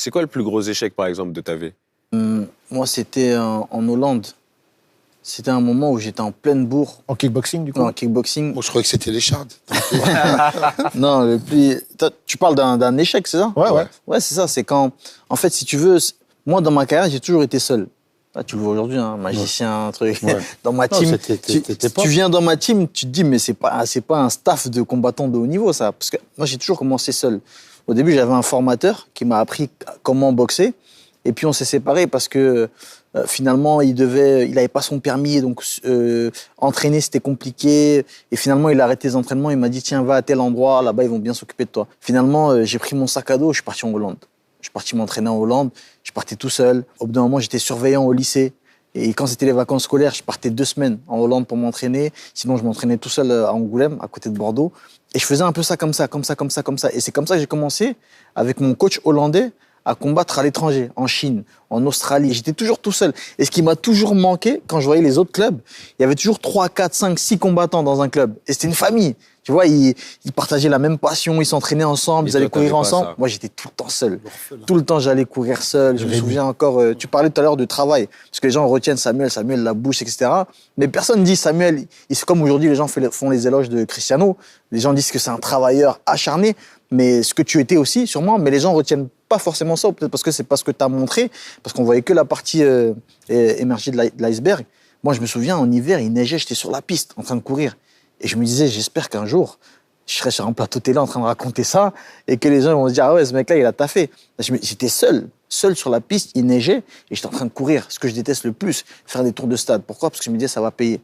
C'est quoi le plus gros échec, par exemple, de ta vie? Moi, c'était en Hollande. C'était un moment où j'étais en pleine bourre. En kickboxing, du coup? Non, en kickboxing. Moi, je croyais que c'était les chardes. Non, le plus... Tu parles d'un échec, c'est ça? Ouais. Ouais, c'est ça. C'est quand... En fait, si tu veux... Moi, dans ma carrière, j'ai toujours été seul. Là, tu le vois aujourd'hui, hein, magicien, un truc. Ouais. Dans ma Non, team, t'étais pas. tu viens dans ma team, tu te dis, mais c'est pas un staff de combattants de haut niveau, ça. Parce que moi, j'ai toujours commencé seul. Au début, j'avais un formateur qui m'a appris comment boxer. Et puis, on s'est séparés parce que finalement, il avait pas son permis. Donc, entraîner, c'était compliqué. Et finalement, il a arrêté les entraînements. Il m'a dit, tiens, va à tel endroit. Là-bas, ils vont bien s'occuper de toi. Finalement, j'ai pris mon sac à dos. Je suis parti en Hollande. Je suis parti m'entraîner en Hollande. Je partais tout seul. Au bout d'un moment, j'étais surveillant au lycée. Et quand c'était les vacances scolaires, je partais 2 semaines en Hollande pour m'entraîner. Sinon, je m'entraînais tout seul à Angoulême, à côté de Bordeaux. Et je faisais un peu ça, comme ça. Et c'est comme ça que j'ai commencé, avec mon coach hollandais, à combattre à l'étranger, en Chine, en Australie. J'étais toujours tout seul. Et ce qui m'a toujours manqué, quand je voyais les autres clubs, il y avait toujours 3, 4, 5, 6 combattants dans un club. Et c'était une famille. Tu vois, ils partageaient la même passion, ils s'entraînaient ensemble, ils allaient courir ensemble. Moi, j'étais tout le temps seul. Tout le temps, j'allais courir seul. Je me souviens encore, tu parlais tout à l'heure de travail, parce que les gens retiennent Samuel, la bouche, etc. Mais personne ne dit Samuel, c'est comme aujourd'hui, les gens font les éloges de Cristiano. Les gens disent que c'est un travailleur acharné, mais ce que tu étais aussi, sûrement, mais les gens retiennent pas forcément ça, peut-être parce que c'est pas ce que tu as montré, parce qu'on voyait que la partie émergée de l'iceberg. Moi, je me souviens, en hiver, il neigeait, j'étais sur la piste, en train de courir. Et je me disais, j'espère qu'un jour, je serai sur un plateau télé en train de raconter ça et que les gens vont se dire, ah ouais, ce mec-là, il a taffé. J'étais seul sur la piste, il neigeait et j'étais en train de courir. Ce que je déteste le plus, faire des tours de stade. Pourquoi? Parce que je me disais, ça va payer.